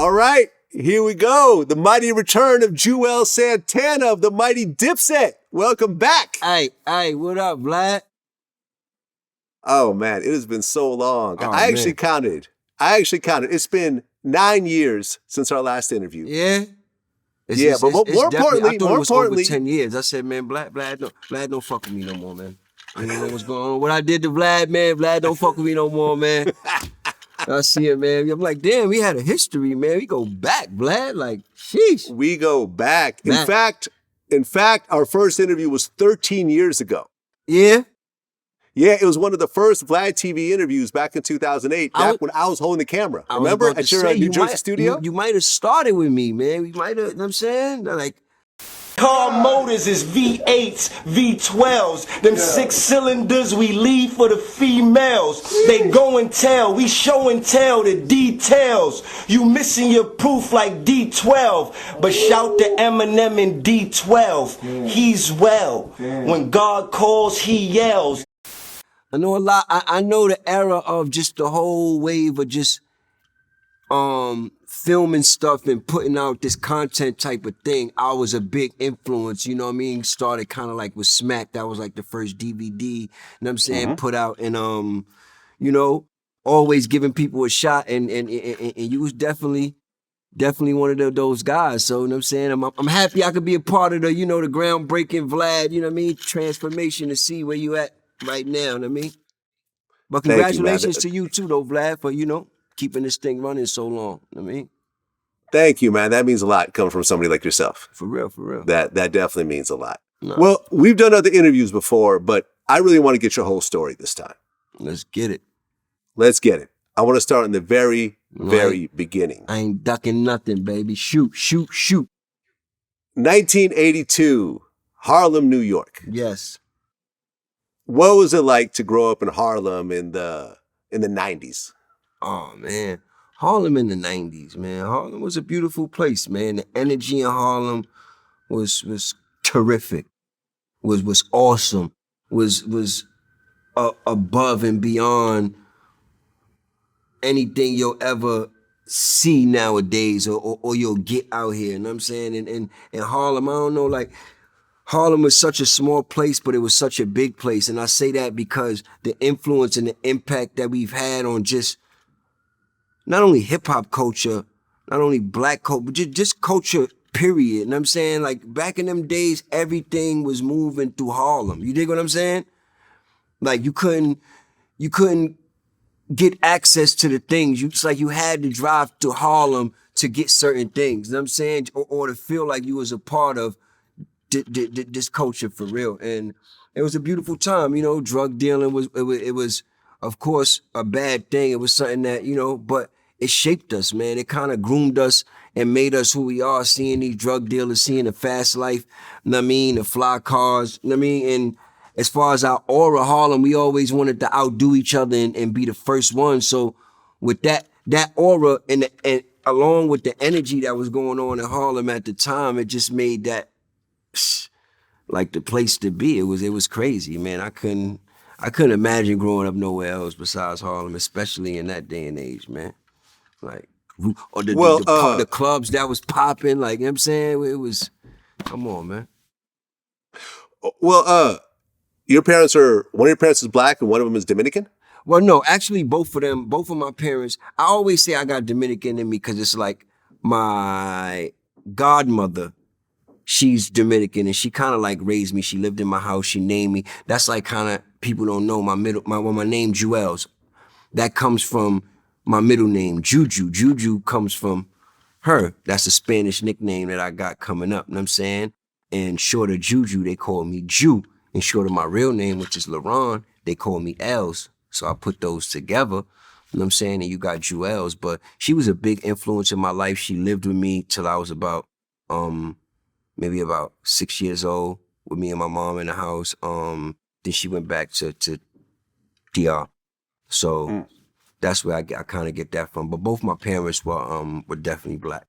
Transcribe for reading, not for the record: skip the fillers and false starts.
All right, here we go. The mighty return of Juelz Santana of the mighty Dipset. Welcome back. Hey, what up, Vlad? Oh, man, it has been so long. Oh, I actually counted. It's been 9 years since our last interview. Yeah? But more importantly, I thought it was over 10 years. I said, man, Vlad don't fuck with me no more, man. You know what's going on? What I did to Vlad, man, Vlad don't fuck with me no more, man. I see it, man. I'm like, damn, we had a history, man. We go back, Vlad. Like, sheesh. We go back. In fact, our first interview was 13 years ago. Yeah? Yeah, it was one of the first Vlad TV interviews back in 2008, back when I was holding the camera. Remember at your New Jersey studio? You might have started with me, man. We might have, you know what I'm saying? Like, car motors is V8s, V12s. Them 6 cylinders we leave for the females. They go and tell, we show and tell the details. You missing your proof like D12. But shout to Eminem in D12. He's well. When God calls, he yells. I know a lot. I know the era of just the whole wave of just filming stuff and putting out this content type of thing. I was a big influence, you know what I mean? Started kind of like with Smack. That was like the first DVD, you know what I'm saying, put out. And, you know, always giving people a shot. And you was definitely one of those guys. So, you know what I'm saying? I'm happy I could be a part of the, you know, the groundbreaking Vlad, you know what I mean? Transformation to see where you at right now, you know what I mean? But congratulations to you too, though, Vlad, for, you know, keeping this thing running so long, you know what I mean? Thank you, man. That means a lot coming from somebody like yourself. For real. That definitely means a lot. No. Well, we've done other interviews before, but I really want to get your whole story this time. Let's get it. I want to start in the very beginning. I ain't ducking nothing, baby. Shoot. 1982, Harlem, New York. Yes. What was it like to grow up in Harlem in the 90s? Oh, man. Harlem in the 90s, man. Harlem was a beautiful place, man. The energy in Harlem was terrific. Was awesome. Was above and beyond anything you'll ever see nowadays or you'll get out here. You know what I'm saying? And Harlem, I don't know, like, Harlem was such a small place, but it was such a big place. And I say that because the influence and the impact that we've had on just not only hip-hop culture, not only black culture, but just culture, period. You know what I'm saying? Like, back in them days, everything was moving through Harlem. You dig what I'm saying? Like, you couldn't get access to the things. It's like you had to drive to Harlem to get certain things. You know what I'm saying? Or to feel like you was a part of this culture for real. And it was a beautiful time, you know. Drug dealing was of course a bad thing. It was something that, you know, but it shaped us, man. It kind of groomed us and made us who we are, seeing these drug dealers, seeing the fast life, you know what I mean, the fly cars, you know what I mean? And as far as our aura, Harlem, we always wanted to outdo each other and be the first one. So with that aura and along with the energy that was going on in Harlem at the time, it just made that like the place to be. It was crazy, man. I couldn't imagine growing up nowhere else besides Harlem, especially in that day and age, man. Like, or the clubs that was popping, like, you know what I'm saying? It was, come on, man. Well, one of your parents is black and one of them is Dominican? Well, no, actually both of my parents, I always say I got Dominican in me because it's like my godmother, she's Dominican and she kind of like raised me. She lived in my house. She named me. That's like kind of, people don't know my name Juelz. That comes from my middle name, Juju. Juju comes from her. That's a Spanish nickname that I got coming up, you know what I'm saying? And short of Juju, they call me Ju. And short of my real name, which is Laron, they call me Els. So I put those together, you know what I'm saying? And you got Juelz. But she was a big influence in my life. She lived with me till I was about, maybe about 6 years old with me and my mom in the house. Then she went back to DR. So that's where I kind of get that from. But both my parents were definitely black.